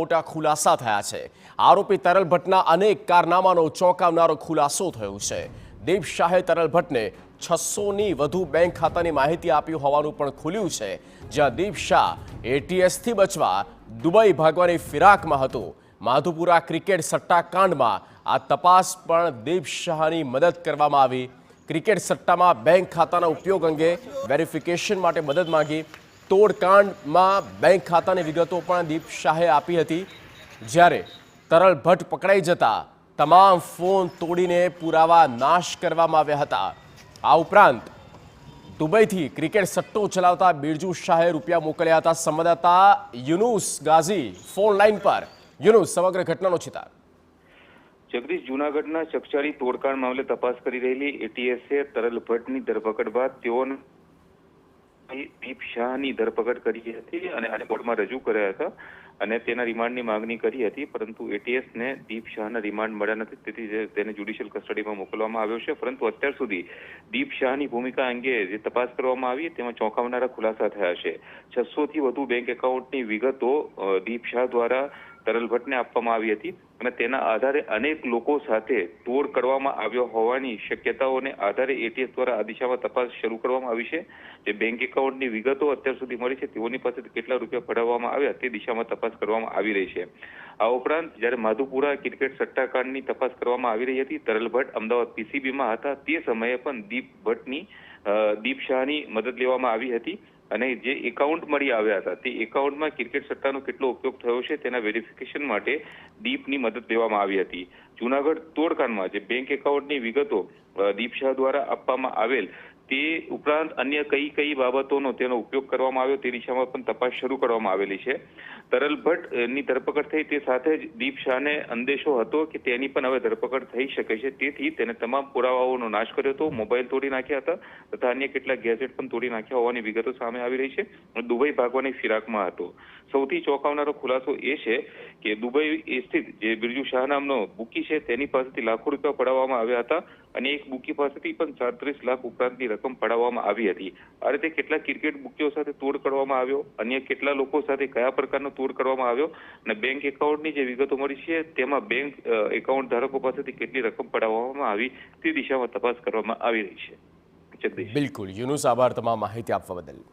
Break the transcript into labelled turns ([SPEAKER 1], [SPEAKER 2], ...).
[SPEAKER 1] મોટા ખુલાસા થયા છે। આરોપી તરલ ભટ્ટના અનેક કારનામાનો ચોંકાવનારો ખુલાસો થયો છે। દીપ શાહે તરલ ભટ્ટને 600ની વધુ બેંક ખાતાની માહિતી આપી હોવાનું પણ ખુલ્યું છે, જ્યાં દીપ શાહ એટીએસથી બચવા દુબઈ ભાગવાની ફિરાકમાં હતો। માધુપુરા ક્રિકેટ સટ્ટાકાંડમાં આ તપાસ પણ દીપ શાહની મદદ કરવામાં આવી। ક્રિકેટ સટ્ટામાં બેંક ખાતાના ઉપયોગ અંગે વેરિફિકેશન માટે મદદ માંગી। તોડકાંડમાં બેંક ખાતાની વિગતો પણ દીપ શાહે આપી હતી, જ્યારે તરલ ભટ્ટ પકડાઈ જતા તમામ ફોન તોડીને પુરાવા નાશ કરવામાં આવ્યા હતા। આ ઉપરાંત દુબઈથી ક્રિકેટ સટ્ટો ચલાવતા બિરજુ શાહે રૂપિયા મોકલ્યા હતા। સંવાદદાતા યુનુસ ગાઝી ફોન લાઈન પર। યુનુસ, સમગ્ર ઘટનાનો ચિતાર।
[SPEAKER 2] જગદીશ, જૂનાગઢના ચકચારી તોડકાંડ મામલે તપાસ કરી રહેલી એટીએસે તરલ ભટ્ટની ધરપકડ બાદ તેઓને દીપ શાહની ધરપકડ કરી હતી અને આને કોર્ટમાં રજૂ કર્યા હતા અને તેના રિમાન્ડની માંગણી કરી હતી, પરંતુ એટીએસને દીપ શાહના રિમાન્ડ મળ્યા નથી, તેથી તેને જ્યુડિશિયલ કસ્ટડીમાં મોકલવામાં આવ્યો છે। પરંતુ અત્યાર સુધી દીપ શાહની ભૂમિકા અંગે જે તપાસ કરવામાં આવી તેમાં ચોંકાવનારા ખુલાસા થયા છે। 600થી વધુ બેંક એકાઉન્ટની વિગતો દીપ શાહ દ્વારા તરલ ભટ્ટને આપવામાં આવી હતી અને તેના આધારે અનેક લોકો સાથે તોડ કરવામાં આવ્યો હોવાની શક્યતાઓને આધારે એટીએસ દ્વારા આ દિશામાં તપાસ શરૂ કરવામાં આવી છે। જે બેંક એકાઉન્ટની વિગતો અત્યાર સુધી મળી છે તેઓની પાસેથી કેટલા રૂપિયા પડાવવામાં આવ્યા તે દિશામાં તપાસ કરવામાં આવી રહી છે। આ ઉપરાંત જ્યારે માધુપુરા ક્રિકેટ સટ્ટાકાંડની તપાસ કરવામાં આવી રહી હતી, તરલ ભટ્ટ અમદાવાદ પીસીબીમાં હતા, તે સમયે પણ દીપ શાહની મદદ લેવામાં આવી હતી અને જે એકાઉન્ટ મળી આવ્યા હતા તે એકાઉન્ટમાં ક્રિકેટ સટ્ટાનો કેટલો ઉપયોગ થયો છે તેના વેરિફિકેશન માટે દીપની મદદ લેવામાં આવી હતી। જૂનાગઢ તોડકાંડમાં જે બેંક એકાઉન્ટની વિગતો દીપ શાહ દ્વારા આપવામાં આવેલ તે ઉપરાંત અન્ય કઈ બાબતોનો તેનો ઉપયોગ કરવામાં આવ્યો તે દિશામાં પણ તપાસ શરૂ કરવામાં આવેલી છે। તરલ ભટ્ટની ધરપકડ થઈ તે સાથે જ દીપ શાહને અંદેશો હતો કે તેની પણ હવે ધરપકડ થઈ શકે છે, તેથી તેને તમામ પુરાવાઓનો નાશ કર્યો હતો, મોબાઈલ તોડી નાખ્યા હતા તથા અન્ય કેટલાક ગેજેટ પણ તોડી નાખ્યા હોવાની વિગતો સામે આવી રહી છે। દુબઈ ભાગવાની ફિરાકમાં હતો। સૌથી ચોંકાવનારો ખુલાસો એ છે કે દુબઈ સ્થિત જે બિરજુ શાહ નામનો બુકી છે તેની પાસેથી લાખો રૂપિયા પડાવવામાં આવ્યા હતા અને એક બુકી પાસેથી પણ 37 લાખ ઉપરાંતની રકમ પડાવવામાં આવી હતી। આ રીતે કેટલા ક્રિકેટ બુકીઓ સાથે તોડ કરવામાં આવ્યો, અન્ય કેટલા લોકો સાથે કયા પ્રકારનો તોડ કરવામાં આવ્યો અને બેંક એકાઉન્ટની જે વિગતો મળી છે તેમાં બેંક એકાઉન્ટ ધારકો પાસેથી કેટલી રકમ પડાવવામાં આવી તે દિશામાં તપાસ કરવામાં આવી રહી છે। જગદીશ,
[SPEAKER 1] બિલકુલ યુનુસ, આભાર તમામ માહિતી આપવા બદલ।